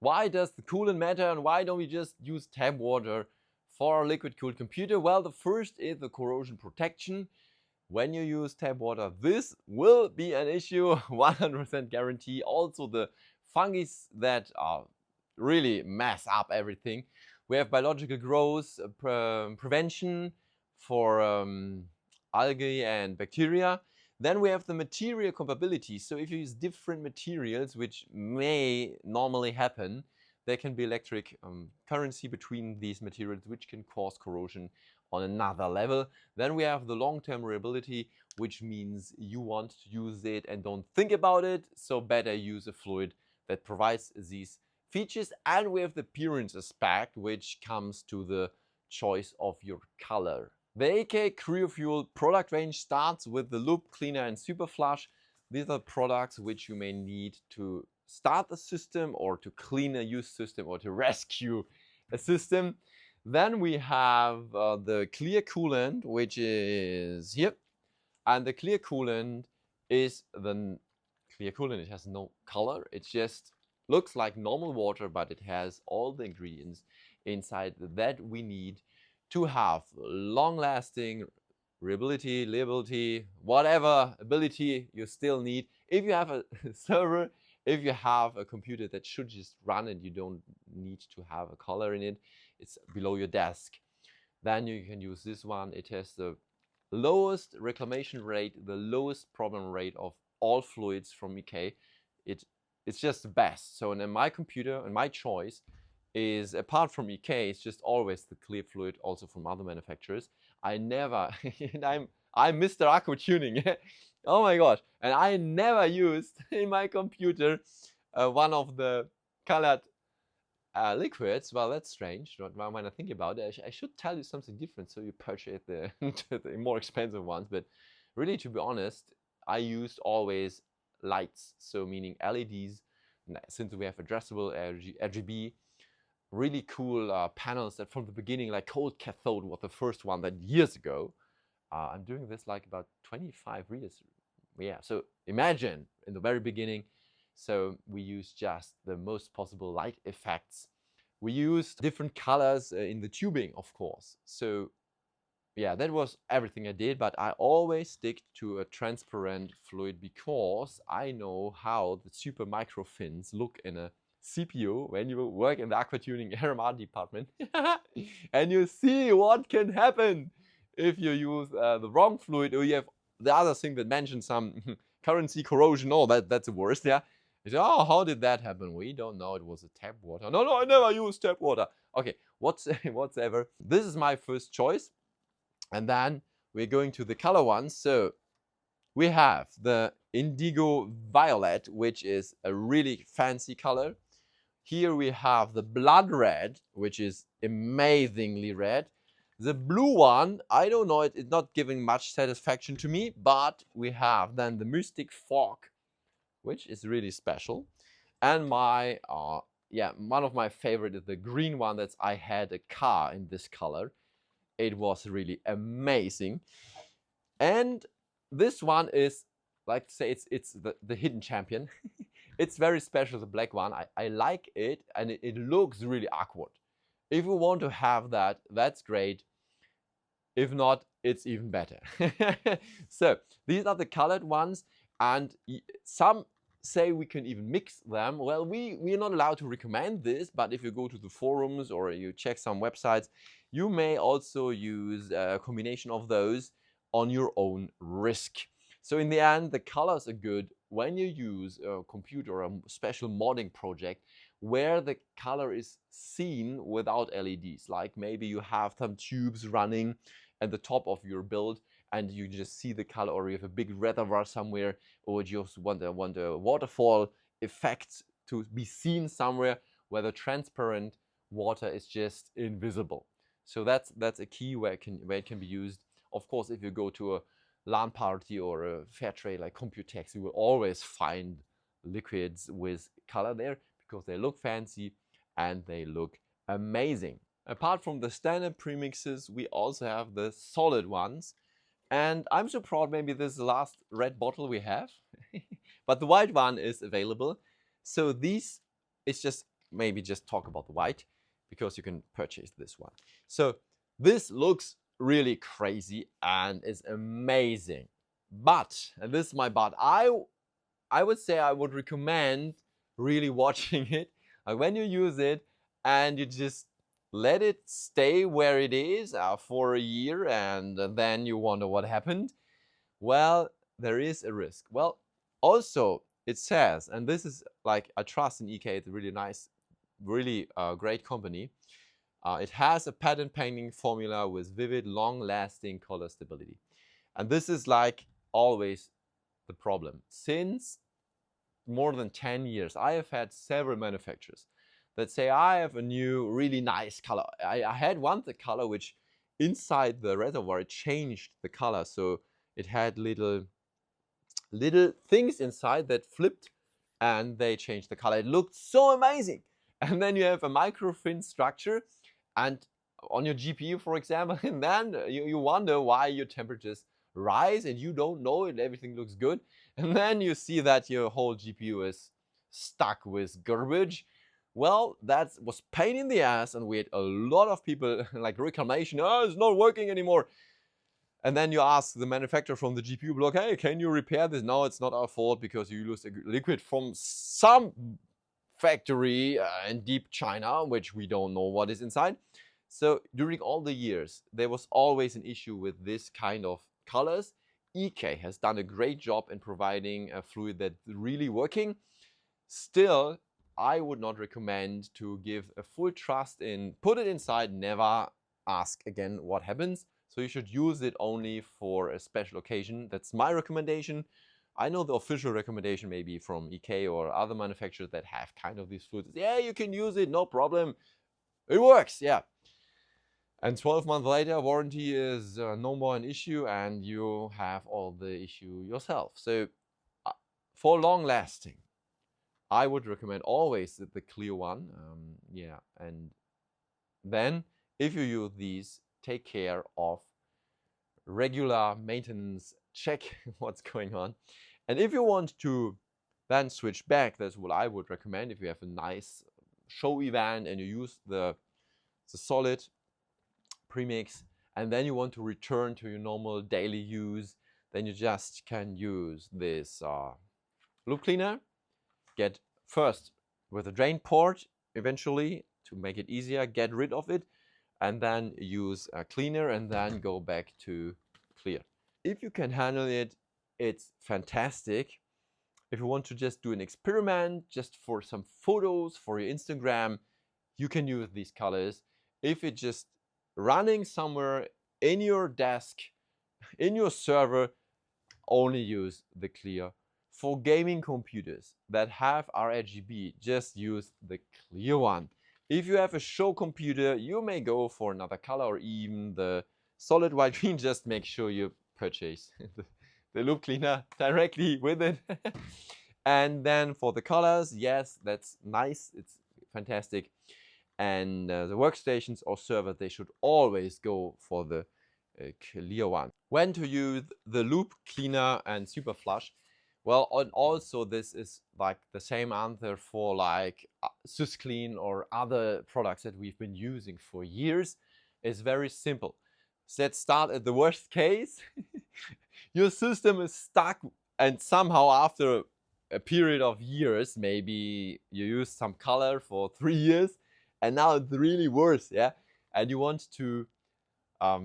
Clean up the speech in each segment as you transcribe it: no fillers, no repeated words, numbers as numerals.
Why does the coolant matter, and why don't we just use tap water for our liquid-cooled computer? Well, the first is the corrosion protection. When you use tap water, this will be an issue, 100% guarantee. Also, the fungi that really mess up everything. We have biological growth prevention for algae and bacteria. Then we have the material compatibility. So if you use different materials, which may normally happen, there can be electric currency between these materials, which can cause corrosion on another level. Then we have the long-term reliability, which means you want to use it and don't think about it. So better use a fluid that provides these features. And we have the appearance aspect, which comes to the choice of your color. The EK CryoFuel product range starts with the loop, cleaner and super flush. These are products which you may need to start a system or to clean a used system or to rescue a system. Then we have the clear coolant, which is here. And the clear coolant is the clear coolant. It has no color. It just looks like normal water, but it has all the ingredients inside that we need to have long-lasting reliability, whatever ability you still need. If you have a server, if you have a computer that should just run and you don't need to have a color in it, it's below your desk, then you can use this one. It has the lowest reclamation rate, the lowest problem rate of all fluids from EK. It's just the best. So in my computer, and my choice is, apart from EK, it's just always the clear fluid, also from other manufacturers. I never, and I'm Mr. Aquatuning. Oh my gosh. And I never used in my computer one of the colored liquids. Well, that's strange when I think about it. I should tell you something different so you purchase the, the more expensive ones. But really, to be honest, I used always lights, so meaning LEDs. Since we have addressable RGB, really cool panels that from the beginning, like cold cathode was the first one that years ago. I'm doing this like about 25 years. Yeah, so imagine in the very beginning. So we use just the most possible light effects. We used different colors in the tubing, of course. So yeah, that was everything I did, but I always stick to a transparent fluid because I know how the super micro fins look in a CPU when you work in the Aquatuning RMR department. And you see what can happen if you use the wrong fluid, or you have the other thing that mentioned some currency corrosion. Oh, that's the worst, yeah. You say, oh, how did that happen? We don't know. It was a tap water. No, I never used tap water. Okay, whatever. This is my first choice. And then we're going to the color ones. So we have the indigo violet, which is a really fancy color. Here we have the blood red, which is amazingly red. The blue one, I don't know, it's not giving much satisfaction to me, but we have then the mystic fog, which is really special. And my, one of my favorite is the green one. That's, I had a car in this color. It was really amazing. And this one is, like to say, it's the hidden champion. It's very special, the black one. I like it, and it looks really awkward. If you want to have that, that's great. If not, it's even better. So these are the colored ones, and some say we can even mix them. Well, we are not allowed to recommend this, but if you go to the forums or you check some websites, you may also use a combination of those on your own risk. So in the end, the colors are good when you use a computer or a special modding project where the color is seen without LEDs. Like maybe you have some tubes running at the top of your build and you just see the color, or you have a big reservoir somewhere, or you just want a waterfall effect to be seen somewhere where the transparent water is just invisible. So that's a key where it can be used. Of course, if you go to a LAN party or a fair trade like Computex, you will always find liquids with color there because they look fancy and they look amazing. Apart from the standard premixes, we also have the solid ones. And I'm so proud, maybe this is the last red bottle we have, but the white one is available. So these is just maybe just talk about the white, because you can purchase this one. So this looks really crazy and is amazing. But, and this is my but, I would say I would recommend really watching it. Like when you use it and you just let it stay where it is for a year, and then you wonder what happened. Well, there is a risk. Well, also it says, and this is like, I trust in EK, it's a really nice, really great company. It has a patent pending formula with vivid, long-lasting color stability. And this is like always the problem. Since more than 10 years, I have had several manufacturers that say, I have a new really nice color. I had once a color which inside the reservoir, it changed the color. So it had little things inside that flipped and they changed the color. It looked so amazing. And then you have a microfin structure and on your GPU, for example, and then you wonder why your temperatures rise and you don't know it, everything looks good. And then you see that your whole GPU is stuck with garbage. Well, that was pain in the ass, and we had a lot of people like reclamation, oh, it's not working anymore. And then you ask the manufacturer from the GPU block, hey, can you repair this? No, it's not our fault because you used a liquid from some factory in deep China, which we don't know what is inside. So during all the years, there was always an issue with this kind of colors. EK has done a great job in providing a fluid that's really working. Still, I would not recommend to give a full trust in, put it inside, never ask again what happens. So you should use it only for a special occasion. That's my recommendation. I know the official recommendation maybe from EK or other manufacturers that have kind of these fluids. Yeah, you can use it, no problem. It works, yeah. And 12 months later, warranty is no more an issue and you have all the issue yourself. So for long lasting, I would recommend always the clear one. Yeah, and then if you use these, take care of regular maintenance, check what's going on. And if you want to then switch back, that's what I would recommend. If you have a nice show event and you use the solid premix, and then you want to return to your normal daily use, then you just can use this loop cleaner. Get first with a drain port, eventually, to make it easier, get rid of it, and then use a cleaner and then go back to clear. If you can handle it, it's fantastic. If you want to just do an experiment, just for some photos for your Instagram, you can use these colors. If it's just running somewhere in your desk, in your server, only use the clear. For gaming computers that have RGB, just use the clear one. If you have a show computer, you may go for another color or even the solid white green. Just make sure you purchase the loop cleaner directly with it. And then for the colors, yes, that's nice. It's fantastic. And the workstations or servers, they should always go for the clear one. When to use the loop cleaner and super flush? Well, and also this is like the same answer for like SysClean or other products that we've been using for years. It's very simple. Let's start at the worst case. Your system is stuck, and somehow after a period of years, maybe you use some color for 3 years, and now it's really worse, yeah? And you want to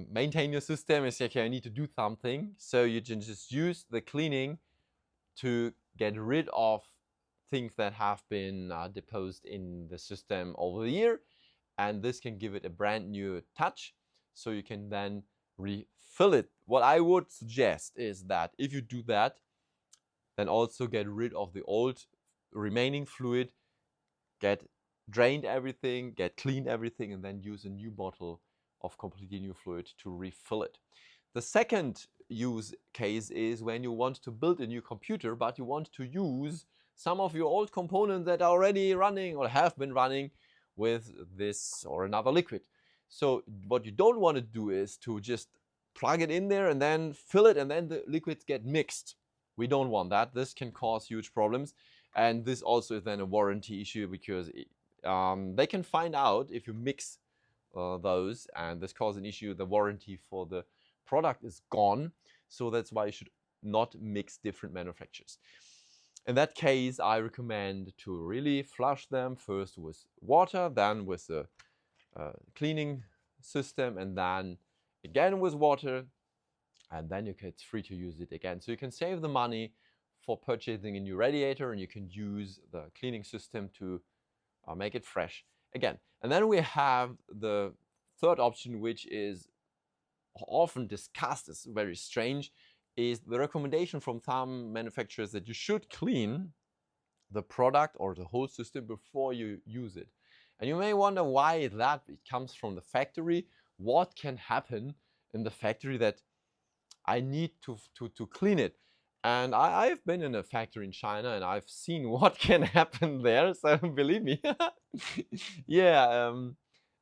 maintain your system and say, okay, I need to do something. So you can just use the cleaning to get rid of things that have been deposed in the system over the year. And this can give it a brand new touch. So you can then refill it. What I would suggest is that if you do that, then also get rid of the old remaining fluid, get drained everything, get cleaned everything, and then use a new bottle of completely new fluid to refill it. The second use case is when you want to build a new computer, but you want to use some of your old components that are already running or have been running with this or another liquid. So what you don't want to do is to just plug it in there and then fill it and then the liquids get mixed. We don't want that. This can cause huge problems. And this also is then a warranty issue because they can find out if you mix those, and this causes an issue. The warranty for the product is gone. So that's why you should not mix different manufacturers. In that case, I recommend to really flush them first with water, then with a cleaning system, and then again with water, and then it's free to use it again. So you can save the money for purchasing a new radiator, and you can use the cleaning system to make it fresh again. And then we have the third option, which is often discussed as very strange, is the recommendation from some manufacturers that you should clean the product or the whole system before you use it. And you may wonder why that it comes from the factory. What can happen in the factory that I need to clean it? And I've been in a factory in China, and I've seen what can happen there, so believe me. Yeah,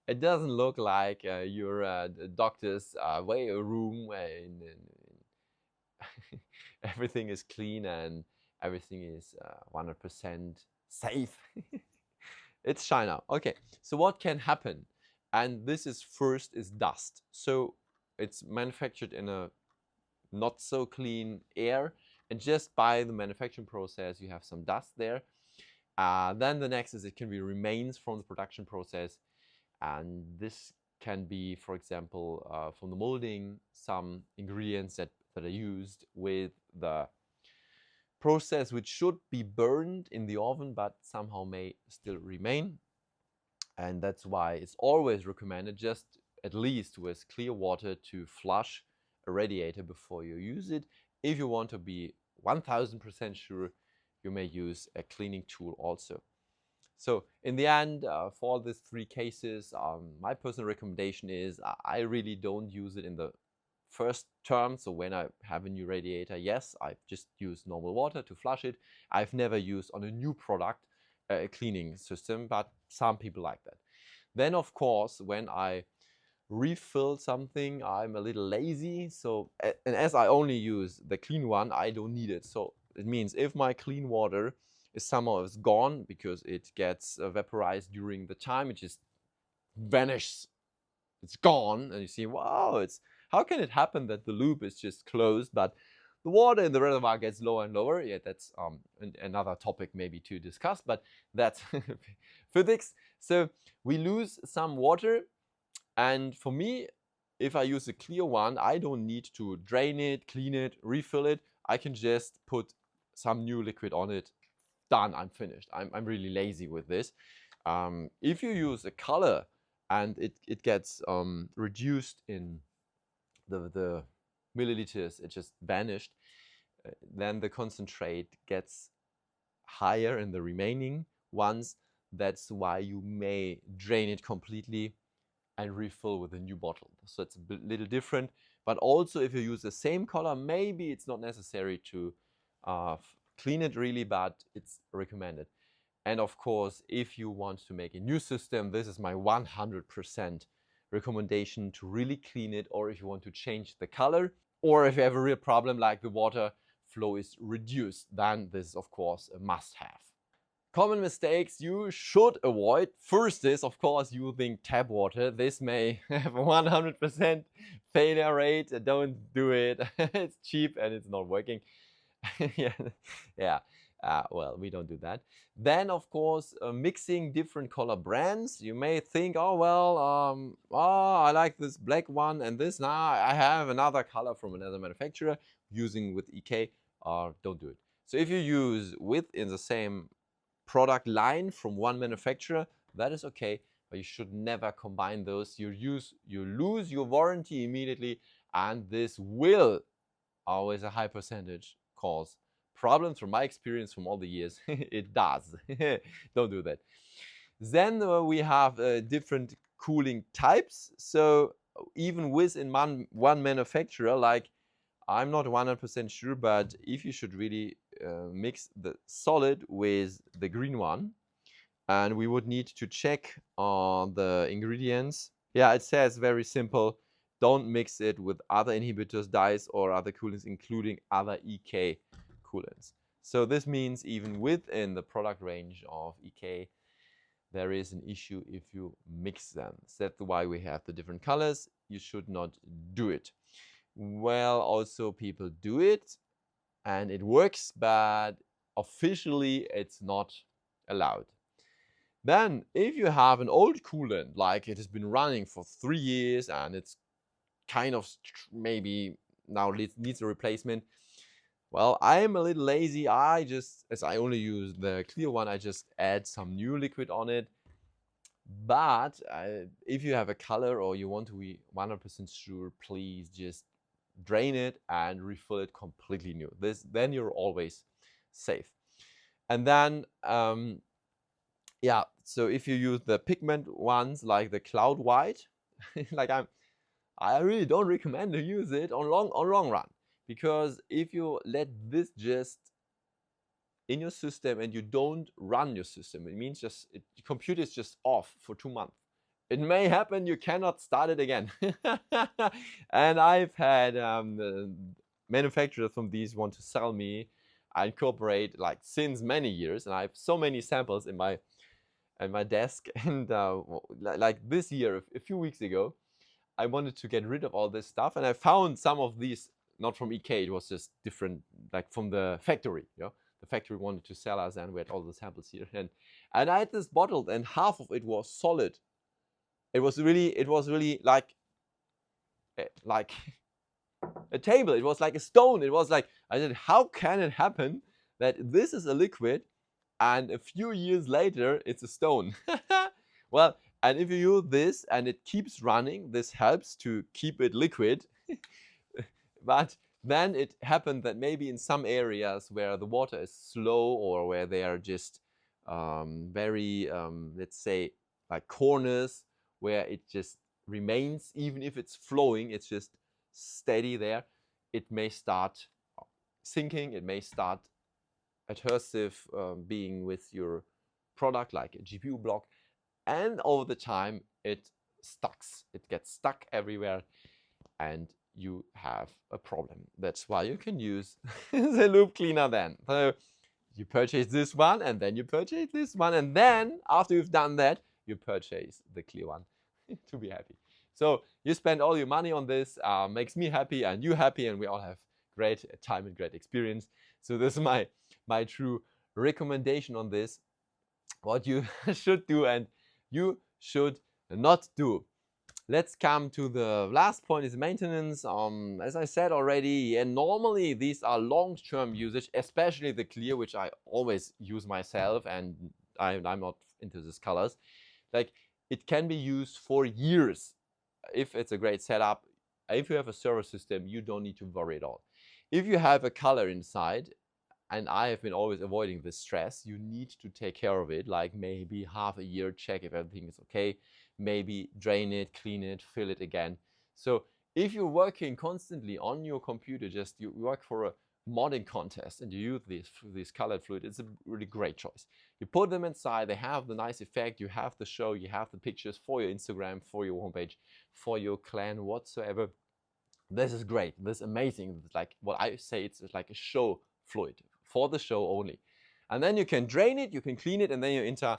it doesn't look like your doctor's room where everything is clean and everything is 100% safe. It's China. Okay, so what can happen? And this is first is dust. So it's manufactured in a not so clean air, and just by the manufacturing process you have some dust there. Then the next is it can be remains from the production process, and this can be, for example, from the molding, some ingredients that are used with the process which should be burned in the oven but somehow may still remain. And that's why it's always recommended just at least with clear water to flush a radiator before you use it. If you want to be 1000% sure, you may use a cleaning tool also. So in the end, for all these three cases, my personal recommendation is I really don't use it in the first term. So when I have a new radiator, yes, I just use normal water to flush it. I've never used on a new product a cleaning system, but some people like that. Then of course, when I refill something, I'm a little lazy. So, and as I only use the clean one, I don't need it. So it means if my clean water is somehow gone because it gets vaporized during the time, it just vanishes. It's gone, and you see, wow, it's how can it happen that the loop is just closed, but the water in the reservoir gets lower and lower? Yeah, that's another topic maybe to discuss, but that's physics. So we lose some water, and for me, if I use a clear one, I don't need to drain it, clean it, refill it. I can just put some new liquid on it. Done, I'm finished. I'm really lazy with this. If you use a color and it gets reduced in the milliliters, it just vanished, then the concentrate gets higher in the remaining ones. That's why you may drain it completely and refill with a new bottle. So it's a little different, but also if you use the same color, maybe it's not necessary to clean it really, but it's recommended. And of course, if you want to make a new system, this is my 100% recommendation to really clean it, or if you want to change the color, or if you have a real problem like the water flow is reduced, then this is of course a must-have. Common mistakes you should avoid. First is, of course, using tap water. This may have a 100% failure rate. Don't do it. It's cheap and it's not working. Yeah. Well, we don't do that. Then, of course, mixing different color brands. You may think, oh, well, I like this black one and this. Now I have another color from another manufacturer using with EK. Don't do it. So if you use within the same product line from one manufacturer, that is okay, but you should never combine those. You lose your warranty immediately, and this will always a high percentage cause problems. From my experience from all the years, it does. Don't do that. Then we have different cooling types. So even within one manufacturer, like I'm not 100% sure, but if you should really mix the solid with the green one, and we would need to check on the ingredients. Yeah, it says very simple, don't mix it with other inhibitors, dyes, or other coolants, including other EK coolants. So this means even within the product range of EK, there is an issue if you mix them. So that's why we have the different colors. You should not do it. Well, also people do it and it works, but officially it's not allowed. Then if you have an old coolant, like it has been running for 3 years and it's kind of maybe now needs a replacement, well, I'm a little lazy. As I only use the clear one, I just add some new liquid on it. But if you have a color or you want to be 100% sure, please just drain it and refill it completely new. Then you're always safe. And then, yeah, so if you use the pigment ones like the cloud white, like I really don't recommend to use it on long run, because if you let this just in your system and you don't run your system, it means your computer is just off for 2 months. It may happen you cannot start it again. And I've had manufacturers from these want to sell me and cooperate like since many years, and I have so many samples in my desk. And like this year, a few weeks ago, I wanted to get rid of all this stuff, and I found some of these, not from EK, it was just different, like from the factory. You know, the factory wanted to sell us, and we had all the samples here. And I had this bottle, and half of it was solid. It was really like a table. It was like a stone. It was like, I said, how can it happen that this is a liquid and a few years later it's a stone? Well, and if you use this and it keeps running, this helps to keep it liquid. But then it happened that maybe in some areas where the water is slow, or where they are just very, let's say, like corners where it just remains, even if it's flowing, it's just steady there, it may start sinking, it may start adhesive being with your product, like a GPU block, and over the time it gets stuck everywhere, and you have a problem. That's why you can use the loop cleaner then. So you purchase this one, and then you purchase this one, and then after you've done that, you purchase the clear one to be happy. So you spend all your money on this, makes me happy and you happy, and we all have great time and great experience. So this is my true recommendation on this, what you should do and you should not do. Let's come to the last point, is maintenance. As I said already, and normally these are long-term usage, especially the clear, which I always use myself, and I'm not into these colors. Like, it can be used for years if it's a great setup. If you have a server system, you don't need to worry at all. If you have a color inside, and I have been always avoiding this stress, you need to take care of it, like maybe half a year, check if everything is okay, maybe drain it, clean it, fill it again. So if you're working constantly on your computer, just you work for a modding contest and you use these colored fluid, it's a really great choice. You put them inside, they have the nice effect, you have the show, you have the pictures for your Instagram, for your homepage, for your clan, whatsoever. This is great, this is amazing. It's like what I say, it's like a show fluid for the show only. And then you can drain it, you can clean it, and then you enter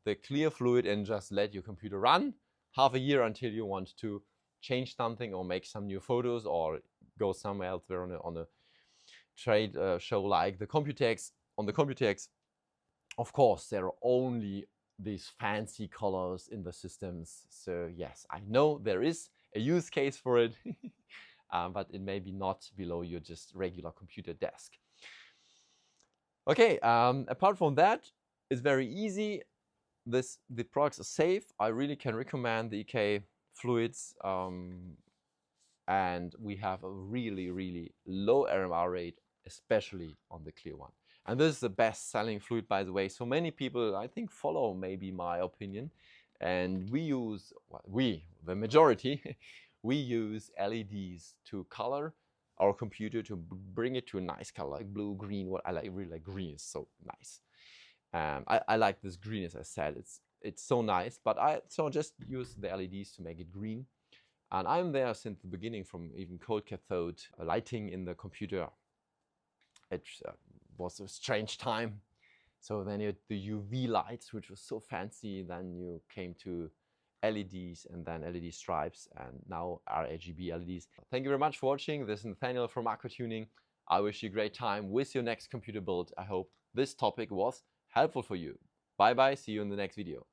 the clear fluid and just let your computer run half a year until you want to change something or make some new photos or go somewhere else on a trade show like the Computex. On the Computex, of course, there are only these fancy colors in the systems. So yes, I know there is a use case for it, but it may be not below your just regular computer desk. Okay, apart from that, it's very easy. The products are safe. I really can recommend the EK fluids, and we have a really low RMR rate, especially on the clear one. And this is the best selling fluid, by the way. So many people, I think, follow maybe my opinion, and we use, well, the majority, we use LEDs to color our computer, to bring it to a nice color, like blue, green. What I really like green, is so nice. I like this green, as I said, it's so nice, but I just use the LEDs to make it green. And I'm there since the beginning, from even cold cathode lighting in the computer. It was a strange time. So then you had the UV lights, which was so fancy. Then you came to LEDs and then LED stripes and now RGB LEDs. Thank you very much for watching. This is Nathaniel from Aquatuning. I wish you a great time with your next computer build. I hope this topic was helpful for you. Bye bye, see you in the next video.